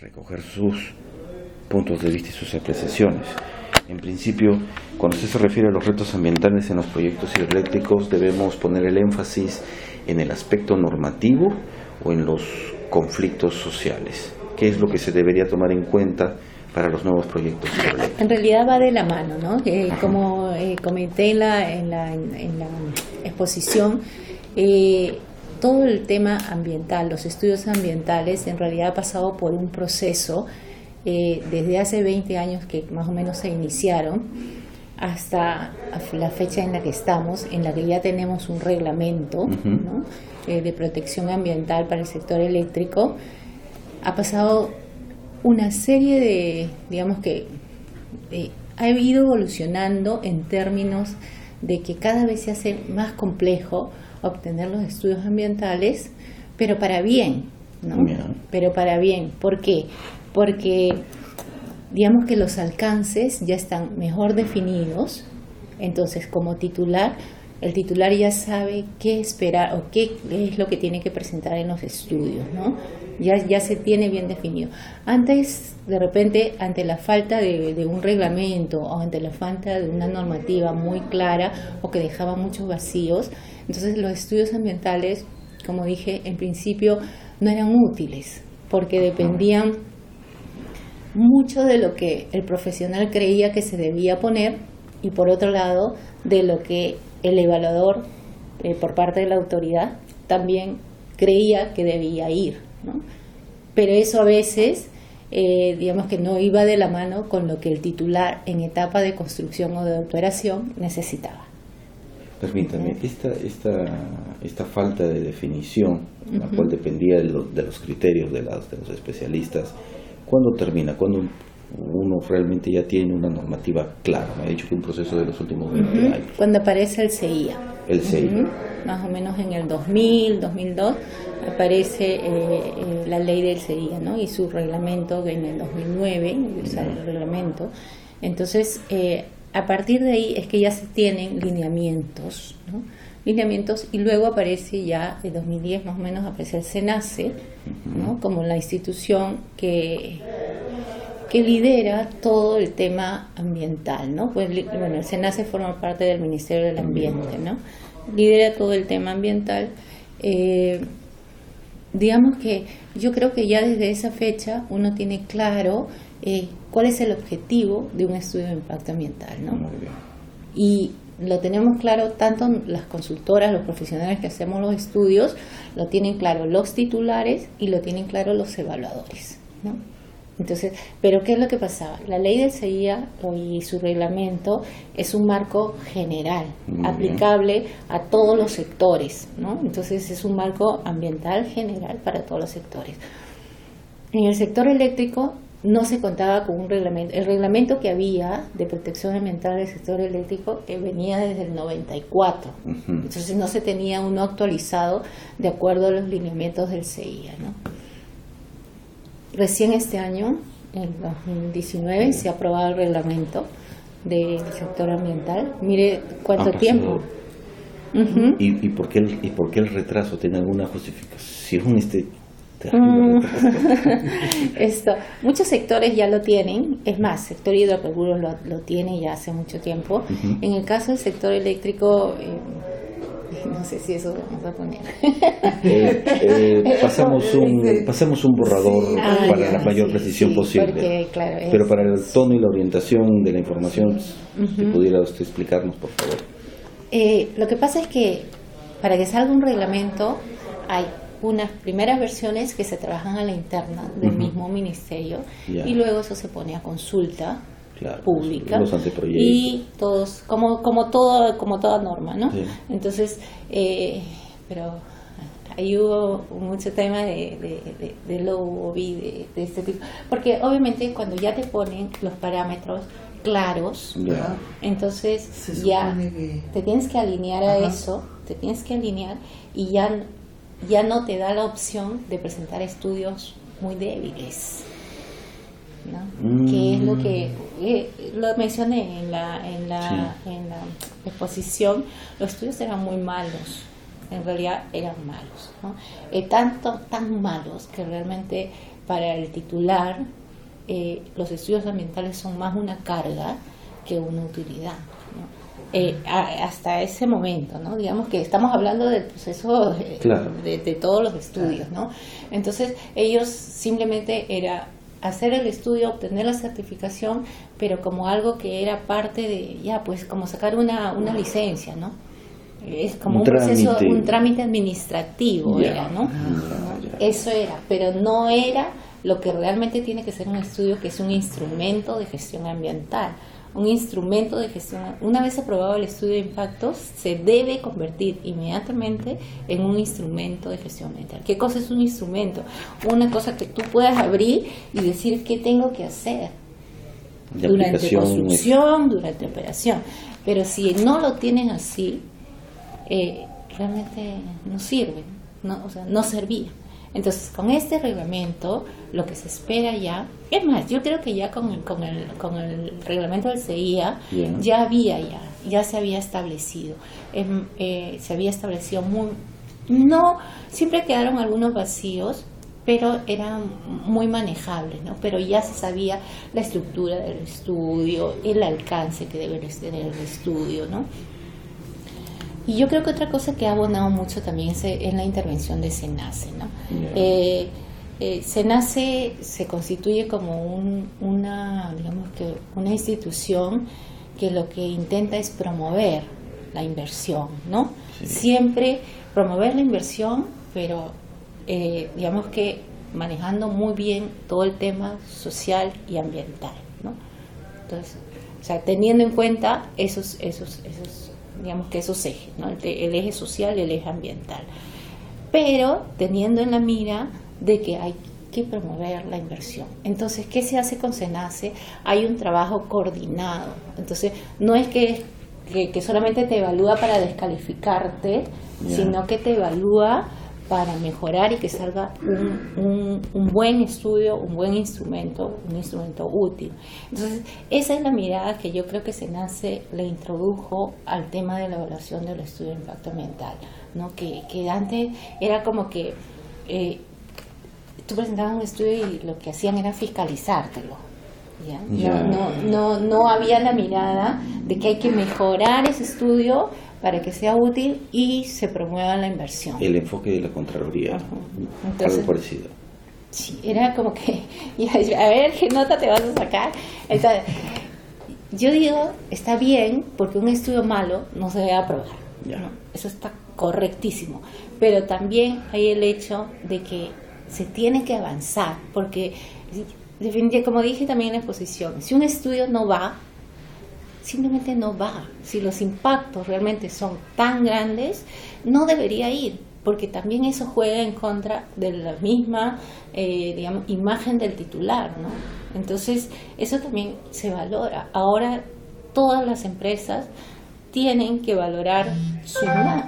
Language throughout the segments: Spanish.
recoger sus puntos de vista y sus apreciaciones. En principio, cuando usted se refiere a los retos ambientales en los proyectos hidroeléctricos, debemos poner el énfasis en el aspecto normativo o en los conflictos sociales. ¿Qué es lo que se debería tomar en cuenta para los nuevos proyectos hidroeléctricos? En realidad va de la mano, ¿no? Como comenté en la exposición, todo el tema ambiental, los estudios ambientales, en realidad ha pasado por un proceso desde hace 20 años que más o menos se iniciaron hasta la fecha en la que estamos, en la que ya tenemos un reglamento, ¿no? De protección ambiental para el sector eléctrico. Ha pasado una serie de, digamos que ha ido evolucionando en términos de que cada vez se hace más complejo obtener los estudios ambientales, pero para bien, ¿no? Yeah. Pero para bien. ¿Por qué? Porque digamos que los alcances ya están mejor definidos, entonces como titular, el titular ya sabe qué esperar o qué es lo que tiene que presentar en los estudios, ¿no? Ya se tiene bien definido. Antes, de repente, ante la falta de un reglamento o ante la falta de una normativa muy clara o que dejaba muchos vacíos, entonces los estudios ambientales, como dije, en principio no eran útiles porque dependían mucho de lo que el profesional creía que se debía poner y por otro lado de lo que el evaluador por parte de la autoridad también creía que debía ir, ¿no? Pero eso a veces digamos que no iba de la mano con lo que el titular en etapa de construcción o de operación necesitaba. Permítame, esta falta de definición, la cual dependía de los criterios de los especialistas, ¿cuándo termina? ¿Cuándo uno realmente ya tiene una normativa clara? Me ha dicho que un proceso de los últimos 20 años. Cuando aparece el CEIA. El CEIA. Más o menos en el 2000, 2002, aparece la ley del CEIA, ¿no? Y su reglamento en el 2009, sale el reglamento. Entonces, a partir de ahí es que ya se tienen lineamientos, ¿no? Lineamientos, y luego aparece ya en 2010 más o menos aparece el SENACE, ¿no? Como la institución que lidera todo el tema ambiental, ¿no? Pues bueno, el SENACE forma parte del Ministerio del Ambiente, ¿no? Lidera todo el tema ambiental. Digamos que yo creo que ya desde esa fecha uno tiene claro cuál es el objetivo de un estudio de impacto ambiental, ¿no? Muy bien. Y lo tenemos claro tanto las consultoras, los profesionales que hacemos los estudios, lo tienen claro los titulares y lo tienen claro los evaluadores, ¿no? Entonces, pero ¿qué es lo que pasaba? La ley del CEIA y su reglamento es un marco general, aplicable a todos los sectores, ¿no? Entonces es un marco ambiental general para todos los sectores. En el sector eléctrico no se contaba con un reglamento. El reglamento que había de protección ambiental del sector eléctrico venía desde el 94. Entonces no se tenía uno actualizado de acuerdo a los lineamientos del CEIA, ¿no? Recién este año, en 2019, se ha aprobado el reglamento del sector ambiental. Mire cuánto tiempo. ¿Y por qué el retraso? ¿Tiene alguna justificación Muchos sectores ya lo tienen, es más, el sector hidrocarburos lo tiene ya hace mucho tiempo. En el caso del sector eléctrico, no sé si eso vamos a poner. Pasamos un borrador para la mayor precisión posible. Porque, claro, pero para el tono y la orientación de la información, si pudiera usted explicarnos, por favor. Lo que pasa es que para que salga un reglamento hay unas primeras versiones que se trabajan a la interna del mismo ministerio y luego eso se pone a consulta pública los anteproyectos y todos como toda norma, ¿no? Sí. Entonces pero ahí hubo mucho tema de lobby de este tipo, porque obviamente cuando ya te ponen los parámetros claros, entonces ya te tienes que alinear a eso, te tienes que alinear y ya no te da la opción de presentar estudios muy débiles, ¿no? Que es lo que lo mencioné en la exposición. Los estudios eran muy malos, en realidad eran malos, ¿no? Tan malos que realmente para el titular los estudios ambientales son más una carga que una utilidad, ¿no? Hasta ese momento, ¿no? Digamos que estamos hablando del proceso Claro. de todos los estudios, ¿no? Entonces ellos simplemente era hacer el estudio, obtener la certificación, pero como algo que era parte de, ya, pues como sacar una licencia, ¿no? Es como un proceso, un trámite administrativo, era, ¿no? Eso era, pero no era lo que realmente tiene que ser un estudio, que es un instrumento de gestión ambiental. Un instrumento de gestión, una vez aprobado el estudio de impactos, se debe convertir inmediatamente en un instrumento de gestión ambiental. ¿Qué cosa es un instrumento? Una cosa que tú puedas abrir y decir qué tengo que hacer durante construcción, durante operación. Pero si no lo tienen así, realmente no sirve, ¿no? O sea, no servía. Entonces, con este reglamento, lo que se espera ya, es más, yo creo que ya con el reglamento del CEIA, ya se había establecido, no, siempre quedaron algunos vacíos, pero eran muy manejables, ¿no? Pero ya se sabía la estructura del estudio, el alcance que debe tener el estudio, ¿no? Y yo creo que otra cosa que ha abonado mucho también es en la intervención de SENACE, ¿no? SENACE se constituye como una institución que lo que intenta es promover la inversión, ¿no? Sí. Siempre promover la inversión, pero digamos que manejando muy bien todo el tema social y ambiental, ¿no? Entonces, o sea, teniendo en cuenta esos digamos que esos ejes, ¿no? El eje social y el eje ambiental, pero teniendo en la mira de que hay que promover la inversión. Entonces, ¿qué se hace con SENACE? Hay un trabajo coordinado. Entonces, no es que solamente te evalúa para descalificarte, sino que te evalúa para mejorar y que salga un buen estudio, un buen instrumento, un instrumento útil. Entonces, esa es la mirada que yo creo que SENACE le introdujo al tema de la evaluación del estudio de impacto ambiental, ¿no? Que antes era como que tú presentabas un estudio y lo que hacían era fiscalizártelo. No había la mirada de que hay que mejorar ese estudio para que sea útil y se promueva la inversión. El enfoque de la Contraloría, entonces, algo parecido. Sí, era como que, a ver, ¿qué nota te vas a sacar? Entonces, yo digo, está bien, porque un estudio malo no se debe aprobar, ¿no? Eso está correctísimo, pero también hay el hecho de que se tiene que avanzar, porque definitivamente, como dije también en la exposición, si un estudio no va, simplemente no va. Si los impactos realmente son tan grandes, no debería ir, porque también eso juega en contra de la misma imagen del titular, ¿no? Entonces, eso también se valora. Ahora, todas las empresas tienen que valorar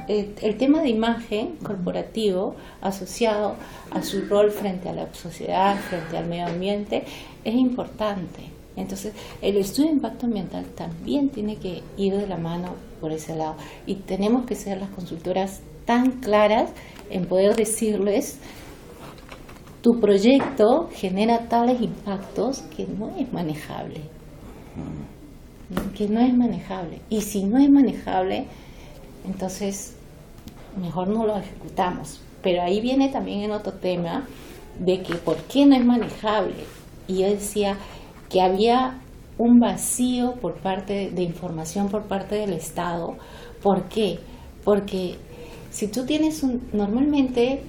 el tema de imagen corporativo asociado a su rol frente a la sociedad, frente al medio ambiente, es importante. Entonces, el estudio de impacto ambiental también tiene que ir de la mano por ese lado. Y tenemos que ser las consultoras tan claras en poder decirles, tu proyecto genera tales impactos que no es manejable. Y si no es manejable, entonces mejor no lo ejecutamos. Pero ahí viene también en otro tema de que por qué no es manejable. Y yo decía que había un vacío por parte de información por parte del Estado. ¿Por qué? Porque si tú tienes normalmente,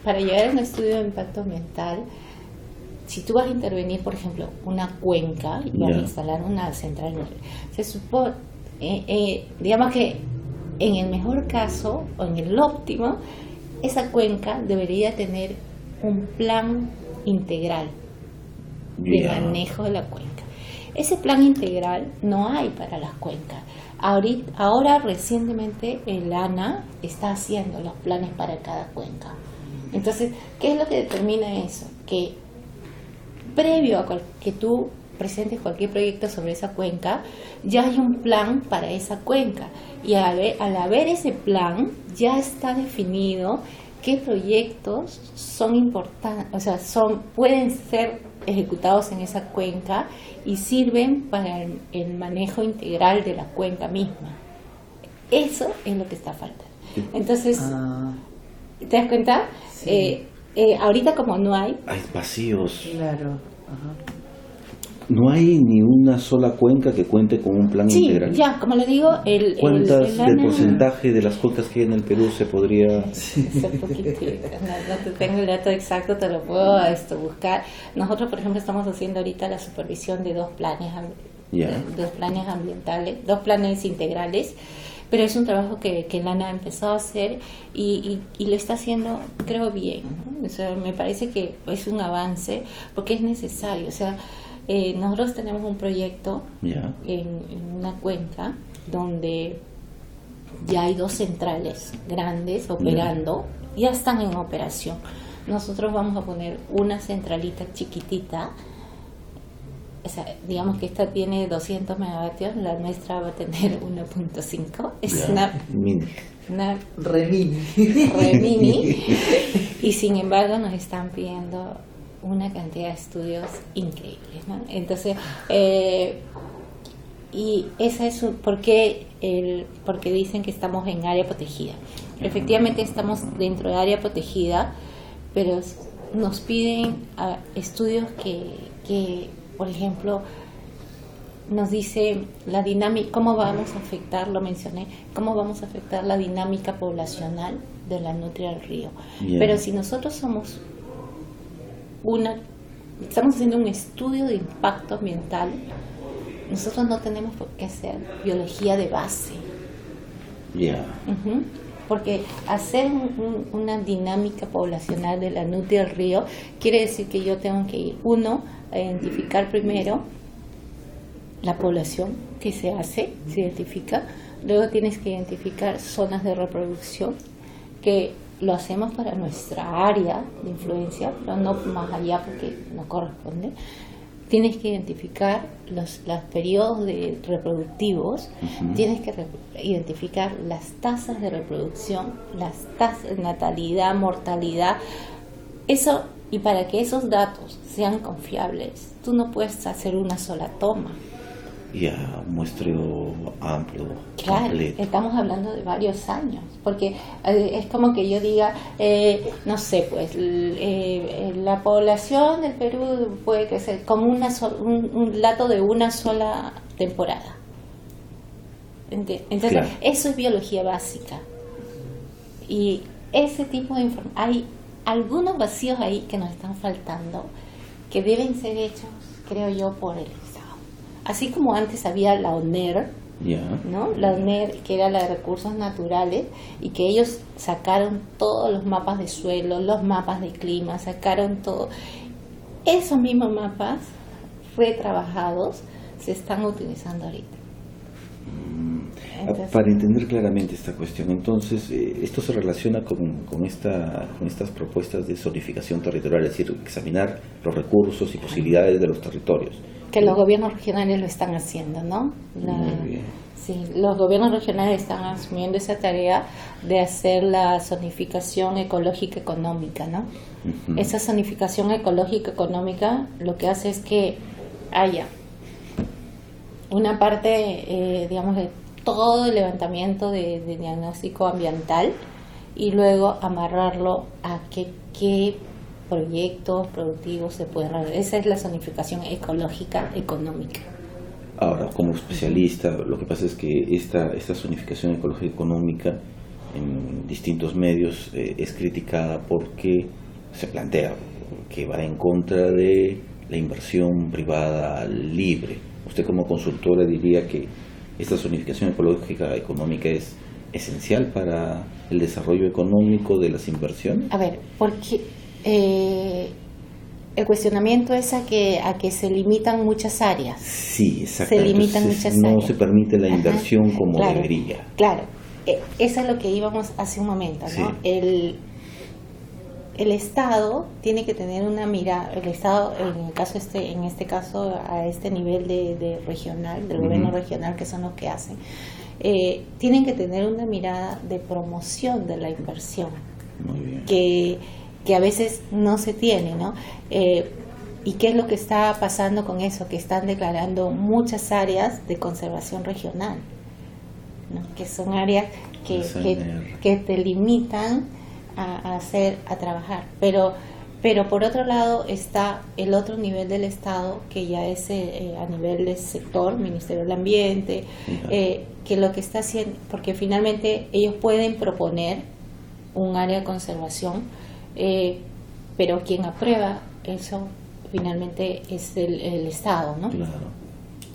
para llegar a un estudio de impacto ambiental, si tú vas a intervenir, por ejemplo, una cuenca y vas a instalar una central, se supone, digamos que en el mejor caso o en el óptimo, esa cuenca debería tener un plan integral de manejo de la cuenca. Ese plan integral no hay para las cuencas. Ahora recientemente el ANA está haciendo los planes para cada cuenca. Entonces, ¿qué es lo que determina eso? Que previo a que tú presentes cualquier proyecto sobre esa cuenca, ya hay un plan para esa cuenca. Y al haber ese plan, ya está definido qué proyectos son importantes, o sea, pueden ser ejecutados en esa cuenca y sirven para el manejo integral de la cuenca misma. Eso es lo que está faltando. Entonces, ¿te das cuenta? Sí. Ahorita como no hay vacíos. Claro. Ajá. No hay ni una sola cuenca que cuente con un plan integral. Sí, ya, como le digo, ¿Cuántas del ANA, porcentaje de las cuencas que hay en el Perú se podría...? es un poquitito, no te tengo el dato exacto, te lo puedo buscar. Nosotros, por ejemplo, estamos haciendo ahorita la supervisión de dos planes ambientales, 2 planes integrales, pero es un trabajo que el ANA ha empezado a hacer y lo está haciendo, creo, bien, ¿no? O sea, me parece que es un avance porque es necesario. O sea, nosotros tenemos un proyecto en una cuenca donde ya hay 2 centrales grandes operando, ya están en operación. Nosotros vamos a poner una centralita chiquitita. O sea, digamos que esta tiene 200 megavatios, la nuestra va a tener 1.5. Es una re mini. Y sin embargo nos están pidiendo una cantidad de estudios increíbles, ¿no? Entonces, y esa es porque dicen que estamos en área protegida. Efectivamente estamos dentro de área protegida, pero nos piden estudios que por ejemplo, nos dice la dinámica, cómo vamos a afectar, lo mencioné, cómo vamos a afectar la dinámica poblacional de la nutria del río. Pero si nosotros estamos haciendo un estudio de impacto ambiental, nosotros no tenemos por qué hacer biología de base. Porque hacer una dinámica poblacional de la nutria del río quiere decir que yo tengo que ir, a identificar primero la población que se identifica, luego tienes que identificar zonas de reproducción, que lo hacemos para nuestra área de influencia, pero no más allá porque no corresponde. Tienes que identificar los periodos reproductivos, tienes que identificar las tasas de reproducción, las tasas de natalidad, mortalidad. Eso, y para que esos datos sean confiables, tú no puedes hacer una sola toma. Un muestreo amplio. Claro, completo. estamos hablando de varios años, porque es como que yo diga, no sé, pues la población del Perú puede crecer como un dato de una sola temporada. Entonces, claro, eso es biología básica. Y ese tipo de información, hay algunos vacíos ahí que nos están faltando, que deben ser hechos, creo yo, por el Estado. Así como antes había la ONER, ¿no? La ONER, que era la de recursos naturales, y que ellos sacaron todos los mapas de suelo, los mapas de clima, sacaron todo. Esos mismos mapas retrabajados se están utilizando ahorita. Entonces, para entender claramente esta cuestión, entonces, esto se relaciona con estas propuestas de zonificación territorial, es decir, examinar los recursos y posibilidades de los territorios. Que los gobiernos regionales lo están haciendo, ¿no? Muy bien. Sí, los gobiernos regionales están asumiendo esa tarea de hacer la zonificación ecológica económica, ¿no? Esa zonificación ecológica económica lo que hace es que haya una parte, digamos, de todo el levantamiento de diagnóstico ambiental y luego amarrarlo a qué proyectos productivos se pueden realizar. Esa es la zonificación ecológica económica. Ahora, como especialista, lo que pasa es que esta zonificación ecológica económica en distintos medios es criticada porque se plantea que va en contra de la inversión privada libre. Usted como consultora diría que esta zonificación ecológica económica es esencial para el desarrollo económico de las inversiones. A ver, porque el cuestionamiento es a que se limitan muchas áreas. Sí, exactamente. Se limitan muchas áreas. No se permite la inversión como claro, debería. Claro, eso es lo que íbamos hace un momento, ¿no? Sí. El Estado tiene que tener una mirada, el Estado en este caso a este nivel de regional, del gobierno regional, que son los que hacen, tienen que tener una mirada de promoción de la inversión. Muy bien. que a veces no se tiene, ¿no? ¿Y qué es lo que está pasando con eso? Que están declarando muchas áreas de conservación regional, ¿no? Que son áreas que te limitan a trabajar. Pero por otro lado está el otro nivel del Estado, que ya es a nivel del sector, Ministerio del Ambiente, que lo que está haciendo, porque finalmente ellos pueden proponer un área de conservación, pero quien aprueba eso finalmente es el Estado, ¿no? Claro.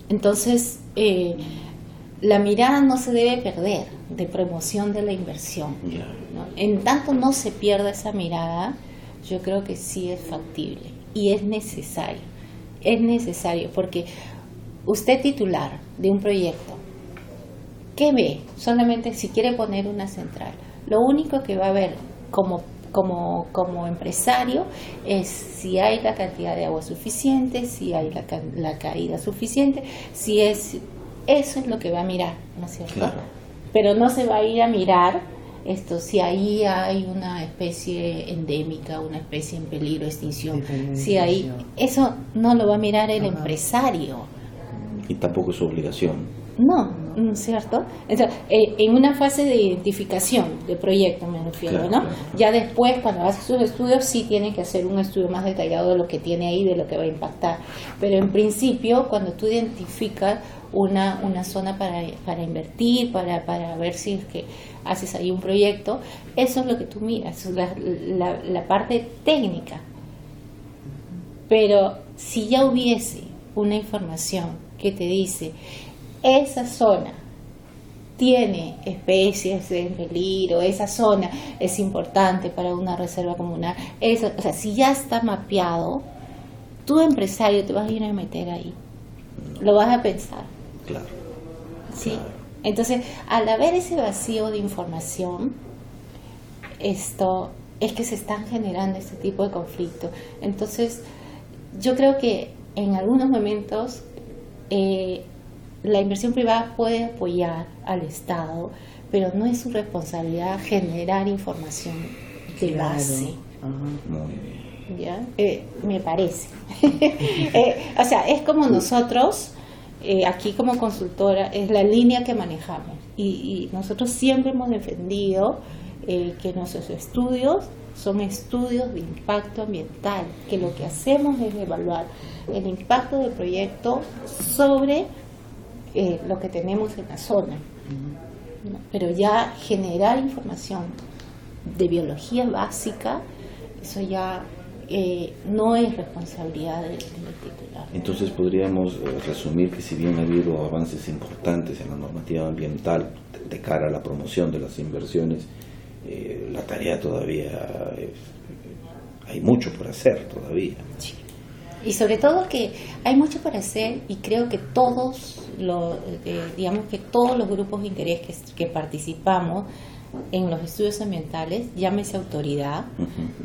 Entonces, la mirada no se debe perder de promoción de la inversión, ¿no? En tanto no se pierda esa mirada, yo creo que sí es factible y es necesario porque usted titular de un proyecto, ¿qué ve? Solamente si quiere poner una central, lo único que va a ver como empresario es si hay la cantidad de agua suficiente, si hay la caída suficiente, eso es lo que va a mirar, ¿no es cierto? Claro. Pero no se va a ir a mirar si ahí hay una especie endémica, una especie en peligro de extinción, eso no lo va a mirar el empresario. Y tampoco es su obligación. No, ¿no es cierto? Entonces, en una fase de identificación de proyecto, me refiero, Claro, ¿no? claro. Ya después, cuando hace sus estudios, sí tienen que hacer un estudio más detallado de lo que tiene ahí, de lo que va a impactar. Pero en principio, cuando tú identificas una zona para invertir, para ver si es que haces ahí un proyecto, eso es lo que tú miras, la parte técnica. Pero si ya hubiese una información que te dice esa zona tiene especies en peligro, esa zona es importante para una reserva comunal, o sea, si ya está mapeado, tú empresario te vas a ir a meter ahí, lo vas a pensar. Claro. ¿Sí? Claro. Entonces, al haber ese vacío de información, esto es que se están generando este tipo de conflictos. Entonces, yo creo que en algunos momentos la inversión privada puede apoyar al Estado, pero no es su responsabilidad generar información de base. Muy bien. ¿Ya? Me parece. O sea, es como nosotros, aquí como consultora, es la línea que manejamos. Y nosotros siempre hemos defendido que nuestros estudios son estudios de impacto ambiental, que lo que hacemos es evaluar el impacto del proyecto sobre lo que tenemos en la zona. ¿No? Pero ya generar información de biología básica, eso ya no es responsabilidad del titular. Entonces podríamos resumir que si bien ha habido avances importantes en la normativa ambiental de cara a la promoción de las inversiones, la tarea todavía hay mucho por hacer todavía. Sí. Y sobre todo que hay mucho por hacer, y creo que todos los grupos de interés que participamos en los estudios ambientales, llámese autoridad,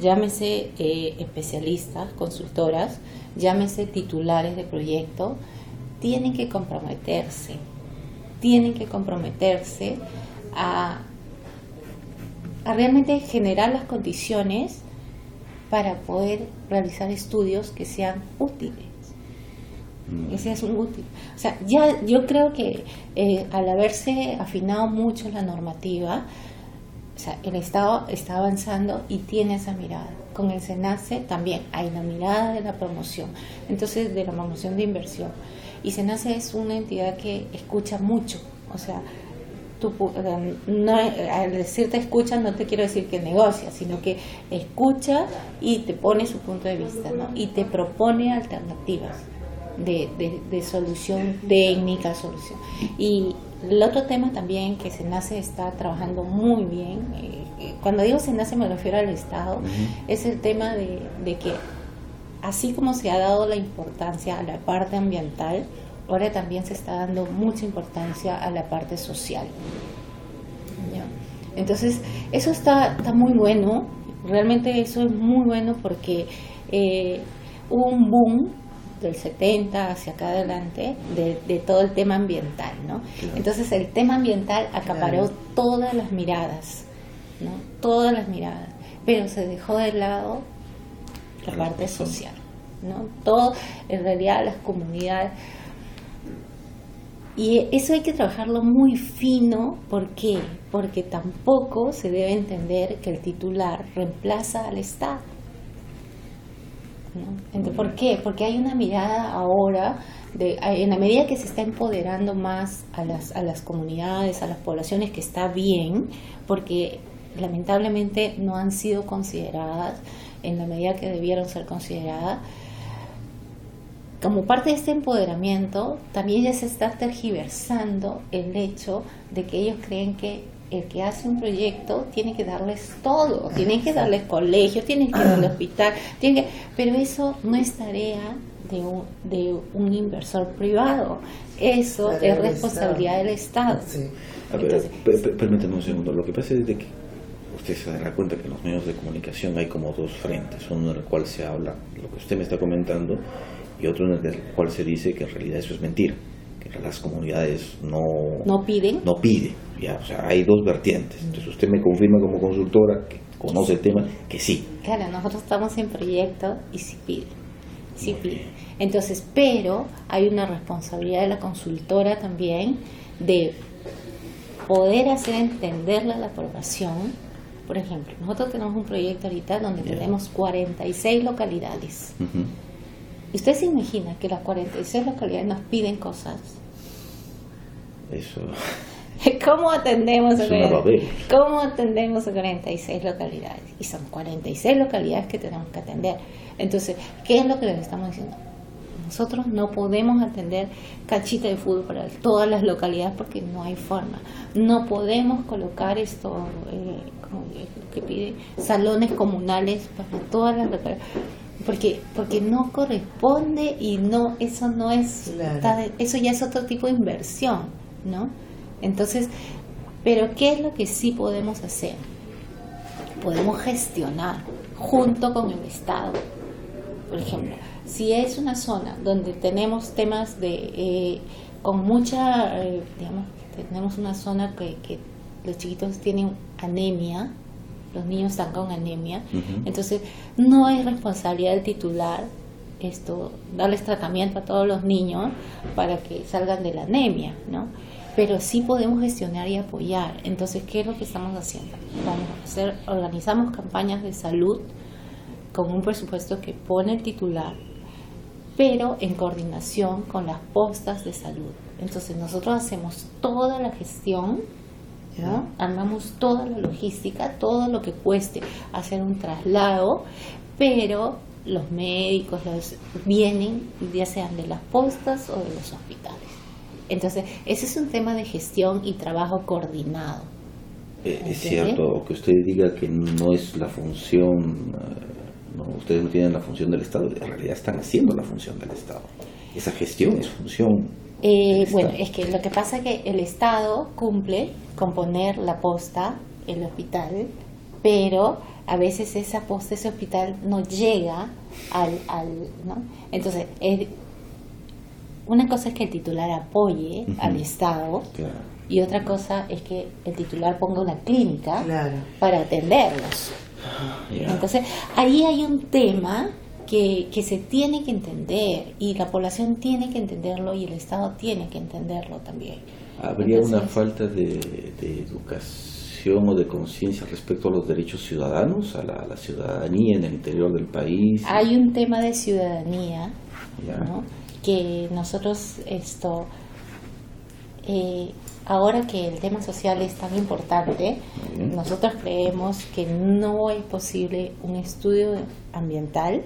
llámese especialistas, consultoras, llámese titulares de proyecto, tienen que comprometerse a realmente generar las condiciones para poder realizar estudios que sean útiles. O sea, ya yo creo que al haberse afinado mucho la normativa, o sea, el Estado está avanzando y tiene esa mirada. Con el SENACE también hay la mirada de la promoción, entonces de la promoción de inversión. Y SENACE es una entidad que escucha mucho, o sea, al decirte escucha no te quiero decir que negocia, sino que escucha y te pone su punto de vista, ¿no? Y te propone alternativas de solución técnica, solución. Y el otro tema también que SENACE está trabajando muy bien, cuando digo SENACE me refiero al Estado, es el tema de que así como se ha dado la importancia a la parte ambiental, ahora también se está dando mucha importancia a la parte social. ¿Ya? Entonces, eso está muy bueno, realmente eso es muy bueno porque hubo un boom del 70 hacia acá adelante de todo el tema ambiental, ¿no? Claro. Entonces, el tema ambiental acaparó todas las miradas, ¿no? Todas las miradas. pero se dejó de lado la parte social, ¿no? Todo, en realidad, las comunidades. Y eso hay que trabajarlo muy fino. ¿Por qué? Porque tampoco se debe entender que el titular reemplaza al Estado, ¿no? Entonces, ¿por qué? Porque hay una mirada ahora, en la medida que se está empoderando más a las comunidades, a las poblaciones, que está bien, porque lamentablemente no han sido consideradas en la medida que debieron ser consideradas. Como parte de este empoderamiento, también ya se está tergiversando el hecho de que ellos creen que el que hace un proyecto tiene que darles todo, tiene que darles colegio, tiene que darle hospital, pero eso no es tarea de un inversor privado, eso es responsabilidad del Estado. Sí. Entonces, permíteme un segundo. Lo que pasa es de que usted se dará cuenta que en los medios de comunicación hay como dos frentes, uno en el cual se habla lo que usted me está comentando y otro en el cual se dice que en realidad eso es mentira, que las comunidades no piden, ya, o sea, hay dos vertientes. Entonces usted me confirma como consultora que conoce el tema que sí. Claro, nosotros estamos en proyecto y sí piden. Entonces, pero hay una responsabilidad de la consultora también de poder hacer entenderle a la población. Por ejemplo, nosotros tenemos un proyecto ahorita donde tenemos 46 localidades. ¿Y usted se imagina que las 46 localidades nos piden cosas? Eso. ¿Cómo atendemos a una babel. ¿Cómo atendemos a 46 localidades? Y son 46 localidades que tenemos que atender. Entonces, ¿qué es lo que les estamos diciendo? Nosotros no podemos atender canchita de fútbol para todas las localidades porque no hay forma. No podemos colocar como que pide, salones comunales para todas las localidades. Porque no corresponde y no, eso no es, claro. Eso ya es otro tipo de inversión, ¿no? Entonces, pero ¿qué es lo que sí podemos hacer? Podemos gestionar junto con el Estado. Por ejemplo, si es una zona donde tenemos temas con mucha, digamos, tenemos una zona que los chiquitos tienen anemia, los niños están con anemia, entonces no es responsabilidad del titular darles tratamiento a todos los niños para que salgan de la anemia, ¿no? Pero sí podemos gestionar y apoyar. Entonces, ¿qué es lo que estamos haciendo? Organizamos campañas de salud con un presupuesto que pone el titular, pero en coordinación con las postas de salud. Entonces, nosotros hacemos toda la gestión, ¿no? Armamos toda la logística, todo lo que cueste hacer un traslado, pero los médicos vienen ya sean de las postas o de los hospitales. Entonces, ese es un tema de gestión y trabajo coordinado. Es cierto que usted diga que no es la función, ustedes no tienen la función del Estado, en realidad están haciendo la función del Estado. Esa gestión es función. Bueno, es que lo que pasa es que el Estado cumple con poner la posta, el hospital, pero a veces esa posta, ese hospital no llega ¿no? Entonces, una cosa es que el titular apoye al Estado, claro, y otra cosa es que el titular ponga una clínica, claro, para atenderlos. Entonces, ahí hay un tema que se tiene que entender, y la población tiene que entenderlo y el Estado tiene que entenderlo también. ¿Habría una falta de educación o de conciencia respecto a los derechos ciudadanos, a la ciudadanía en el interior del país? Hay un tema de ciudadanía, ¿no? Que nosotros ahora que el tema social es tan importante, nosotros creemos que no es posible un estudio ambiental.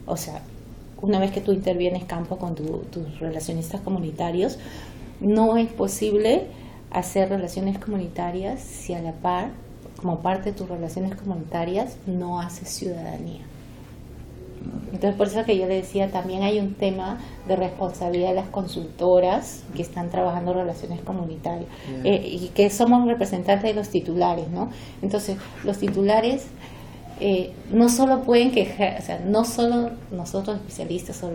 O sea, una vez que tú intervienes campo con tus relacionistas comunitarios, no es posible hacer relaciones comunitarias si a la par, como parte de tus relaciones comunitarias, no haces ciudadanía. Entonces, por eso que yo le decía, también hay un tema de responsabilidad de las consultoras que están trabajando relaciones comunitarias, y que somos representantes de los titulares, ¿no? Entonces, los titulares no solo pueden quejar, o sea, no solo nosotros especialistas o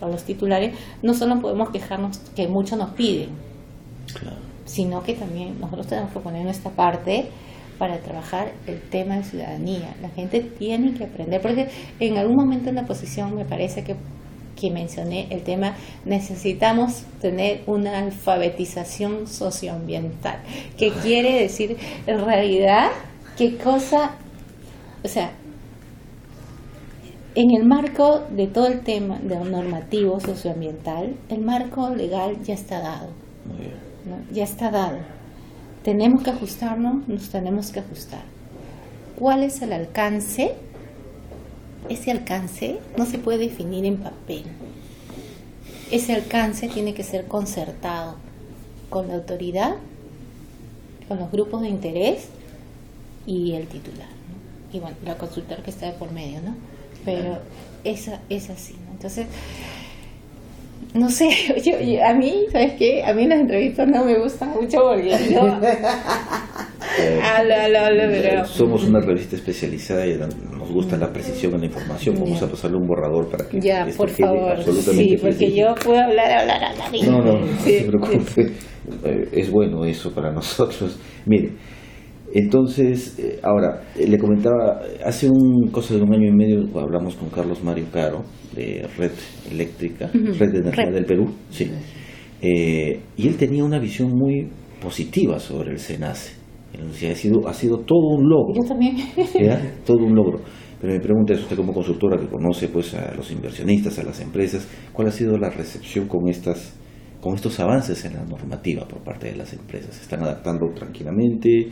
los titulares, no solo podemos quejarnos que mucho nos piden, Claro. sino que también nosotros tenemos que poner nuestra parte para trabajar el tema de ciudadanía. La gente tiene que aprender, porque en algún momento en la posición me parece que mencioné el tema, necesitamos tener una alfabetización socioambiental, que quiere decir en realidad qué cosa, o sea, en el marco de todo el tema de lo normativo socioambiental, el marco legal ya está dado. Muy bien. ¿No? Ya está dado. Tenemos que ajustarnos, nos tenemos que ajustar. ¿Cuál es el alcance? Ese alcance no se puede definir en papel. Ese alcance tiene que ser concertado con la autoridad, con los grupos de interés y el titular, ¿no? Y bueno, la consultora que está de por medio, ¿no? Pero esa es así, ¿no? Entonces, no sé, a mí, ¿sabes qué? A mí las entrevistas no me gustan mucho porque yo pero somos una revista especializada y nos gusta la precisión en la información. Vamos a pasarle un borrador para que ya, esto por quede favor, absolutamente sí, porque preciso. yo puedo hablar a la vida. No Sí, se preocupe. Es bueno eso para nosotros. Mire, entonces, ahora, le comentaba, hace cosa de un año y medio hablamos con Carlos Mario Caro, de Red Eléctrica, Red de Energía del Perú, sí. Y él tenía una visión muy positiva sobre el SENACE. Él decía, ha sido todo un logro. Yo también. ¿Ya? Todo un logro. Pero me pregunta, usted como consultora que conoce pues a los inversionistas, a las empresas, ¿cuál ha sido la recepción con estos avances en la normativa por parte de las empresas? ¿Se están adaptando tranquilamente?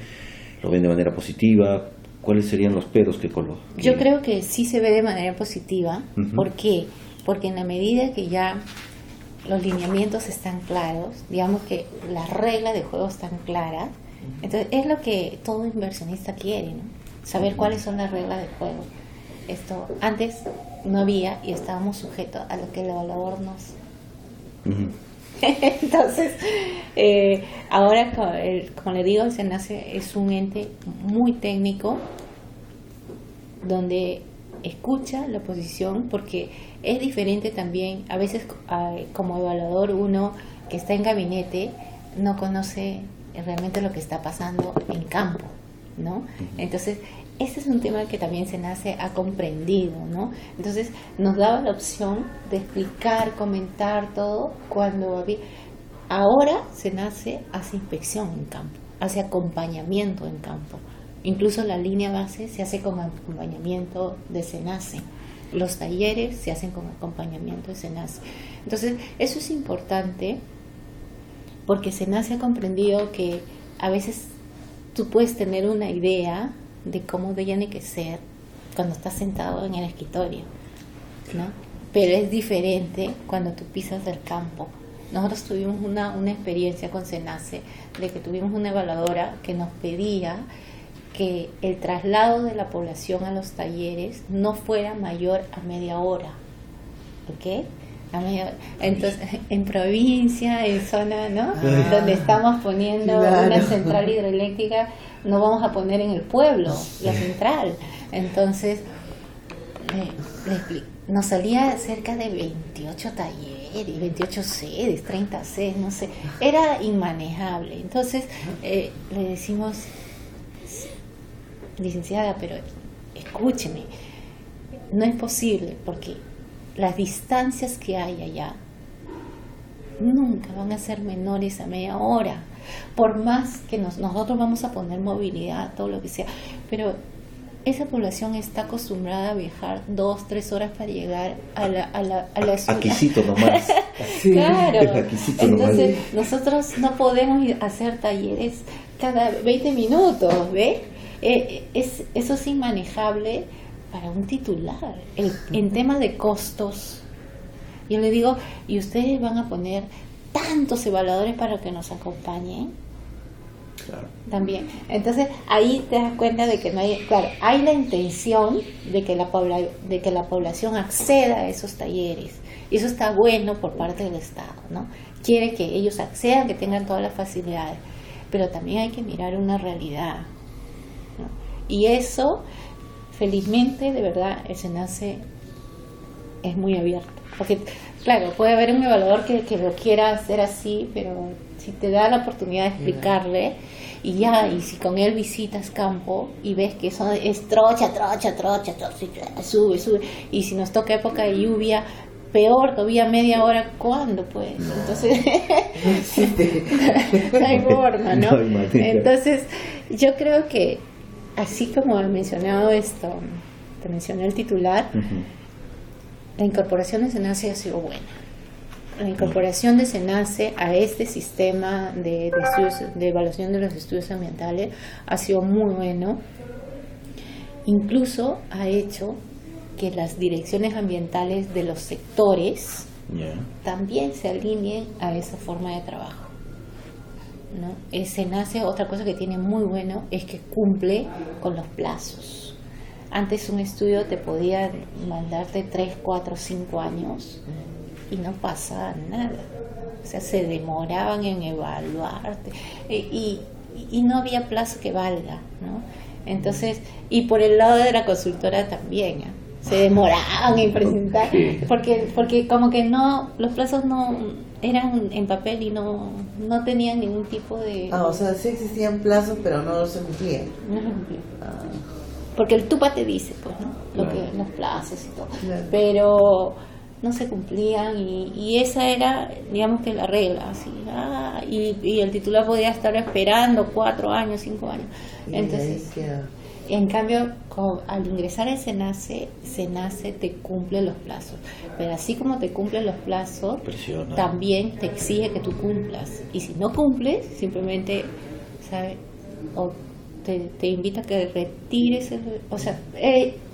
¿Lo ven de manera positiva? ¿Cuáles serían los peros que Yo creo que sí se ve de manera positiva. Uh-huh. ¿Por qué? Porque en la medida que ya los lineamientos están claros, digamos que las reglas de juego están claras, entonces es lo que todo inversionista quiere, ¿no? Saber cuáles son las reglas de juego. Esto antes no había y estábamos sujetos a lo que el evaluador nos... Uh-huh. Entonces, ahora, como le digo, el SENACE es un ente muy técnico donde escucha la oposición, porque es diferente también, a veces como evaluador uno que está en gabinete no conoce realmente lo que está pasando en campo, ¿no? Entonces, este es un tema que también SENACE ha comprendido, ¿no? Entonces, nos daba la opción de explicar, comentar todo cuando había... Ahora SENACE hace inspección en campo, hace acompañamiento en campo. Incluso la línea base se hace con acompañamiento de SENACE. Los talleres se hacen con acompañamiento de SENACE. Entonces, eso es importante porque SENACE ha comprendido que a veces tú puedes tener una idea de cómo tiene que ser cuando estás sentado en el escritorio, ¿no? Pero es diferente cuando tú pisas el campo. Nosotros tuvimos una experiencia con SENACE de que tuvimos una evaluadora que nos pedía que el traslado de la población a los talleres no fuera mayor a media hora, ¿ok? Entonces, en provincia, en zona, ¿no? Donde estamos poniendo una central hidroeléctrica, no vamos a poner en el pueblo la central. Entonces, nos salía cerca de 28 talleres, 28 sedes, 30 sedes, no sé. Era inmanejable. Entonces, le decimos, licenciada, pero escúcheme, no es posible porque las distancias que hay allá nunca van a ser menores a media hora, por más que nosotros vamos a poner movilidad, todo lo que sea, pero esa población está acostumbrada a viajar 2-3 horas para llegar a la ciudad. Aquisito nomás. Claro, Aquisito entonces nomás. Nosotros no podemos hacer talleres cada 20 minutos, ¿ves? Eso es inmanejable para un titular. En tema de costos, yo le digo, ¿y ustedes van a poner tantos evaluadores para que nos acompañen? Claro. También. Entonces, ahí te das cuenta de que no hay, claro, hay la intención de que la población acceda a esos talleres. Y eso está bueno por parte del Estado, ¿no? Quiere que ellos accedan, que tengan todas las facilidades. Pero también hay que mirar una realidad, ¿no? Y eso, felizmente, de verdad, el SENACE es muy abierto. Porque, claro, puede haber un evaluador que lo quiera hacer así, pero si te da la oportunidad de explicarle, y si con él visitas campo y ves que eso es trocha, sube, y si nos toca época de lluvia, peor, todavía media hora, ¿cuándo pues? Entonces, no hay forma, ¿no? No hay manera. Entonces, yo creo que, así como he mencionado esto, te mencioné el titular, la incorporación de SENACE ha sido buena. La incorporación de SENACE a este sistema de estudios, de evaluación de los estudios ambientales ha sido muy bueno. Incluso ha hecho que las direcciones ambientales de los sectores también se alineen a esa forma de trabajo, ¿no? SENACE, otra cosa que tiene muy bueno es que cumple con los plazos. Antes un estudio te podía mandarte 3, 4, 5 años y no pasaba nada. O sea, se demoraban en evaluarte y no había plazo que valga, ¿no? Entonces, y por el lado de la consultora también, ¿eh? Se demoraban en presentar, porque como que no, los plazos no eran en papel y no tenían ningún tipo de... o sea, sí existían plazos, pero no se cumplían. No se cumplían. Porque el TUPA te dice, pues, ¿no? Los plazos y todo. Claro. Pero no se cumplían y esa era, digamos que la regla, así. Y el titular podía estar esperando 4 años, 5 años. Entonces, en cambio, al ingresar al SENACE te cumple los plazos. Pero así como te cumple los plazos, presiona, también te exige que tú cumplas. Y si no cumples, simplemente, ¿sabes? O te invita a que retires,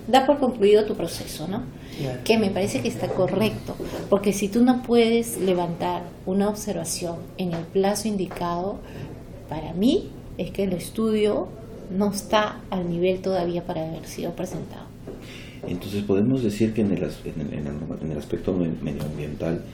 da por concluido tu proceso, ¿no? Claro. Que me parece que está correcto, porque si tú no puedes levantar una observación en el plazo indicado, para mí es que el estudio no está al nivel todavía para haber sido presentado. Entonces podemos decir que en el aspecto medioambiental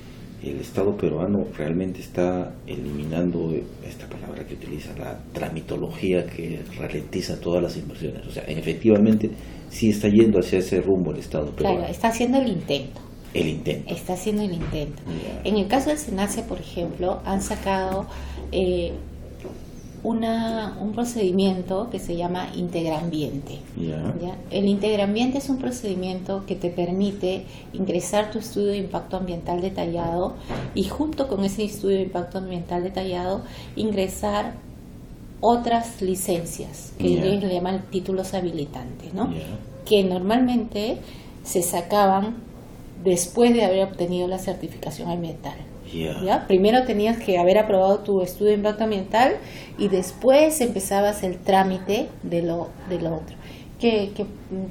el Estado peruano realmente está eliminando esta palabra que utiliza, la tramitología que ralentiza todas las inversiones. O sea, efectivamente sí está yendo hacia ese rumbo el Estado peruano. Claro, está haciendo el intento. Está haciendo el intento. Yeah. En el caso del SENACE, por ejemplo, han sacado un procedimiento que se llama Integrambiente. ¿Ya? El Integrambiente es un procedimiento que te permite ingresar tu estudio de impacto ambiental detallado y junto con ese estudio de impacto ambiental detallado ingresar otras licencias que ellos le llaman títulos habilitantes, ¿no? Que normalmente se sacaban después de haber obtenido la certificación ambiental. ¿Ya? Primero tenías que haber aprobado tu estudio de impacto ambiental y después empezabas el trámite de lo otro. Que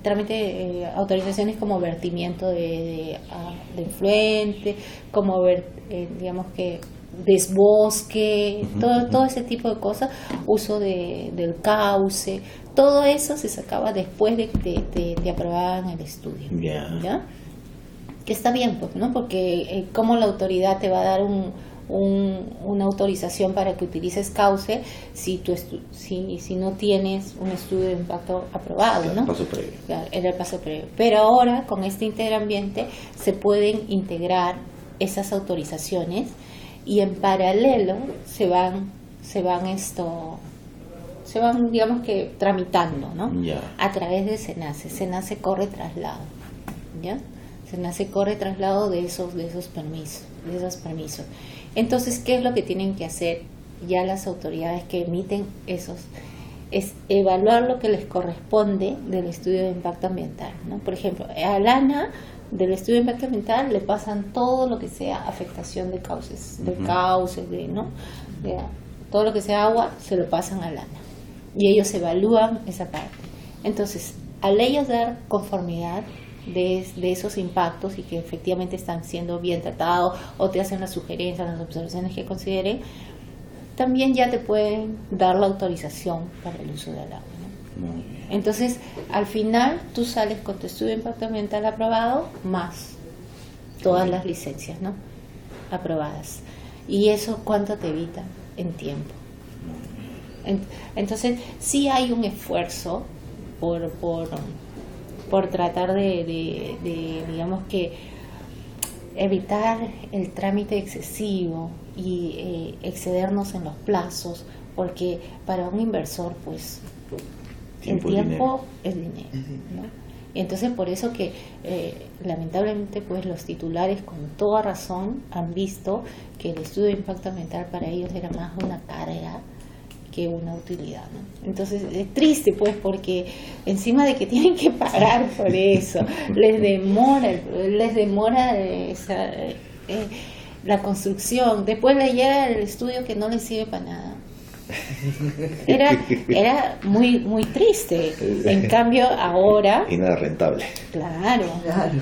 trámite, autorizaciones como vertimiento de influente, como digamos que desbosque, todo ese tipo de cosas, uso del cauce, todo eso se sacaba después de que te aprobaban el estudio. ¿Ya? Que está bien, pues, ¿no? Porque como la autoridad te va a dar una autorización para que utilices cauce si no tienes un estudio de impacto aprobado, ¿no? Paso previo. Era el paso previo. Pero ahora con este Integrambiente se pueden integrar esas autorizaciones y en paralelo se van digamos que tramitando, ¿no? A través de SENACE. SENACE corre traslado, ¿ya? SENACE corre traslado de esos permisos. Entonces, ¿qué es lo que tienen que hacer ya las autoridades que emiten esos? Es evaluar lo que les corresponde del estudio de impacto ambiental, ¿no? Por ejemplo, al ANA del estudio de impacto ambiental le pasan todo lo que sea afectación de cauces, ¿no? Todo lo que sea agua se lo pasan al ANA y ellos evalúan esa parte. Entonces, al ellos dar conformidad de esos impactos y que efectivamente están siendo bien tratados o te hacen las sugerencias, las observaciones que consideren, también ya te pueden dar la autorización para el uso del agua, ¿no? Entonces, al final tú sales con tu estudio de impacto ambiental aprobado más todas las licencias, ¿no? Aprobadas. ¿Y eso cuánto te evita en tiempo? Entonces, sí hay un esfuerzo por tratar de digamos que evitar el trámite excesivo y excedernos en los plazos porque para un inversor, pues, Tiempo el es tiempo es dinero, ¿no? Y entonces por eso que lamentablemente pues los titulares con toda razón han visto que el estudio de impacto ambiental para ellos era más una carga que una utilidad, ¿no? Entonces es triste pues, porque encima de que tienen que pagar por eso, les demora la construcción, después le llega el estudio que no les sirve para nada. Era muy muy triste. En cambio ahora, Y nada rentable. claro,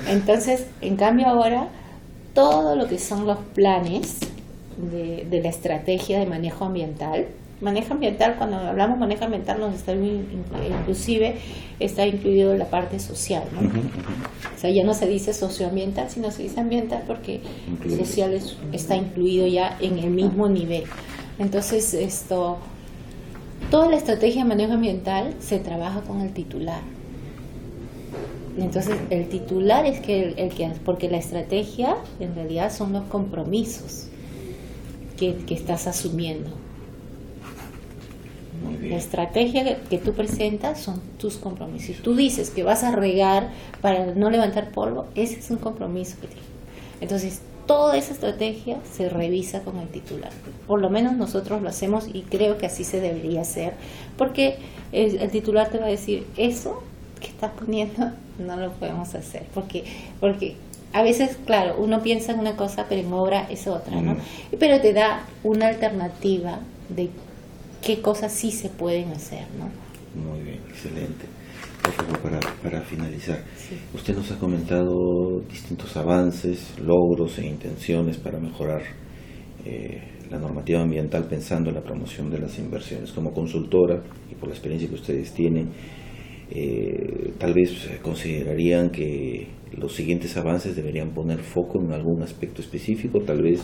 entonces en cambio ahora todo lo que son los planes de la estrategia de manejo ambiental, cuando hablamos manejo ambiental nos está inclusive está incluido la parte social, ¿no? O sea, ya no se dice socioambiental, sino se dice ambiental porque social está incluido ya en el mismo nivel. Entonces, toda la estrategia de manejo ambiental se trabaja con el titular. Entonces, el titular es porque la estrategia en realidad son los compromisos que estás asumiendo. Muy bien. La estrategia que tú presentas son tus compromisos. Si tú dices que vas a regar para no levantar polvo, ese es un compromiso que tienes. Entonces, toda esa estrategia se revisa con el titular. Por lo menos nosotros lo hacemos y creo que así se debería hacer, porque el titular te va a decir, eso que estás poniendo no lo podemos hacer, porque a veces, claro, uno piensa en una cosa, pero en obra es otra, ¿no? Pero te da una alternativa de qué cosas sí se pueden hacer, ¿no? Muy bien, excelente. Por favor, para finalizar, Sí. usted nos ha comentado distintos avances, logros e intenciones para mejorar la normativa ambiental pensando en la promoción de las inversiones. Como consultora y por la experiencia que ustedes tienen, tal vez considerarían que los siguientes avances deberían poner foco en algún aspecto específico, tal vez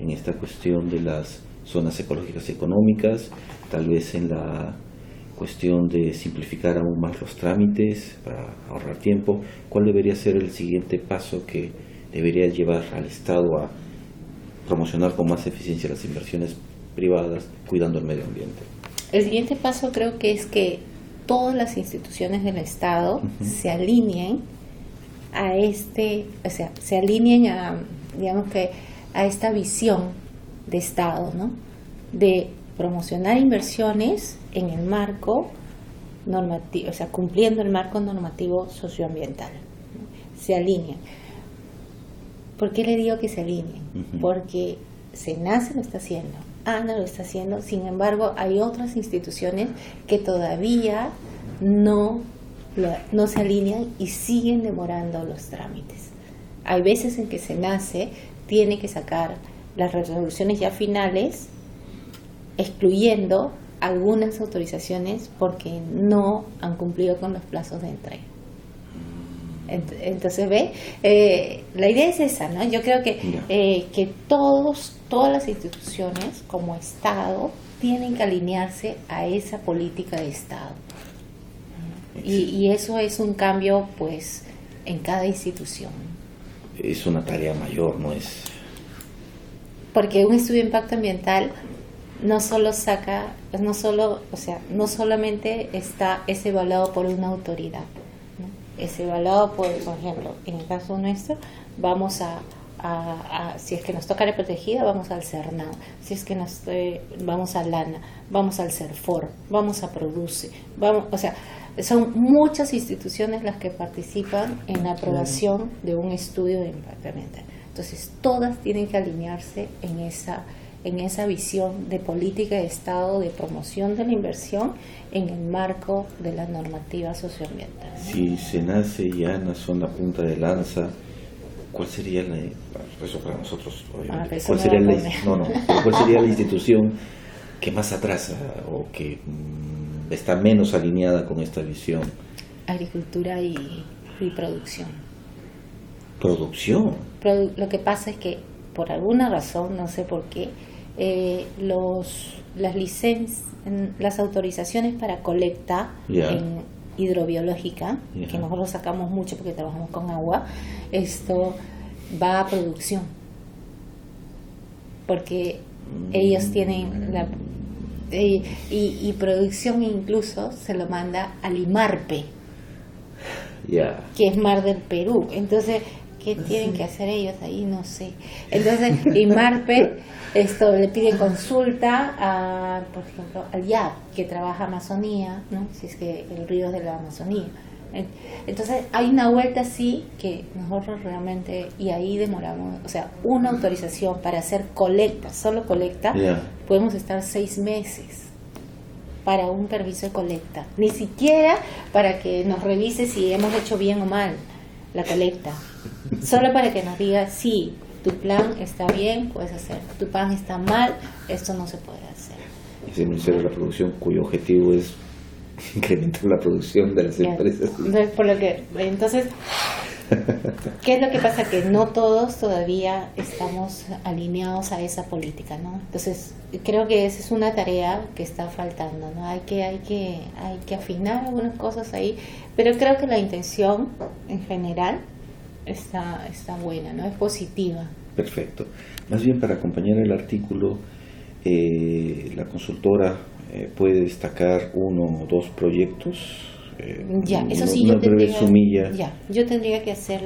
en esta cuestión de las zonas ecológicas y económicas, tal vez en la cuestión de simplificar aún más los trámites para ahorrar tiempo. ¿Cuál debería ser el siguiente paso que debería llevar al Estado a promocionar con más eficiencia las inversiones privadas, cuidando el medio ambiente? El siguiente paso creo que es que todas las instituciones del Estado se alineen se alineen digamos que a esta visión de Estado, ¿no? De promocionar inversiones en el marco normativo, o sea, cumpliendo el marco normativo socioambiental, ¿no? Se alineen. ¿Por qué le digo que se alineen? Porque SENACE lo está haciendo, ANA lo está haciendo, sin embargo hay otras instituciones que todavía no se alinean y siguen demorando los trámites. Hay veces en que SENACE tiene que sacar las resoluciones ya finales, excluyendo algunas autorizaciones porque no han cumplido con los plazos de entrega. Entonces, la idea es esa, ¿no? Yo creo que todas las instituciones como Estado tienen que alinearse a esa política de Estado. Y eso es un cambio, pues, en cada institución. Es una tarea mayor, ¿no es? Porque un estudio de impacto ambiental no solamente es evaluado por una autoridad, ¿no? Es evaluado por ejemplo, en el caso nuestro, vamos si es que nos toca área protegida, vamos al CERNAO, si es que vamos a LANA, vamos al CERFOR, vamos a PRODUCE, son muchas instituciones las que participan en la aprobación de un estudio de impacto ambiental. Entonces, todas tienen que alinearse en esa visión de política de Estado, de promoción de la inversión en el marco de la normativa socioambiental, ¿no? Si SENACE y ANA son la punta de lanza, ¿cuál sería eso para nosotros, obviamente? ¿Cuál sería la institución que más atrasa o que está menos alineada con esta visión? Agricultura y producción. ¿Producción? Lo que pasa es que por alguna razón, no sé por qué, las autorizaciones para colecta en hidrobiológica, que nosotros sacamos mucho porque trabajamos con agua, esto va a producción, porque ellos tienen y producción incluso se lo manda al IMARPE, Ya. que es Mar del Perú. Entonces, ¿qué tienen que hacer ellos ahí? No sé. Entonces, IMARPE le pide consulta a, por ejemplo, al IAP, que trabaja Amazonía, ¿no? Si es que el río es de la Amazonía. Entonces, hay una vuelta así que nosotros realmente, y ahí demoramos, o sea, una autorización para hacer colecta, solo colecta, Ya. podemos estar 6 meses para un permiso de colecta, ni siquiera para que nos revise si hemos hecho bien o mal la colecta, solo para que nos diga sí, tu plan está bien, puedes hacer, tu plan está mal, esto no se puede hacer. Es el Ministerio de la Producción, cuyo objetivo es incrementar la producción de las Claro. empresas. Entonces, ¿qué es lo que pasa? Que no todos todavía estamos alineados a esa política, ¿no? Entonces, creo que esa es una tarea que está faltando, ¿no? Hay que afinar algunas cosas ahí, pero creo que la intención en general está buena, ¿no? Es positiva. Perfecto. Más bien, para acompañar el artículo, la consultora puede destacar 1 o 2 proyectos. Ya, eso sí, una yo breve tendría, sumilla. yo tendría que hacer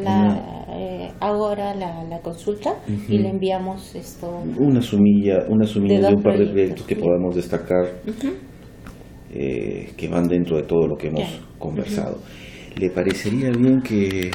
ahora la consulta y le enviamos esto. Una sumilla De de dos un par de proyectos, proyectos que sí. podamos destacar, Ujú. que van dentro de todo lo que hemos Ya. conversado. ¿Le parecería bien que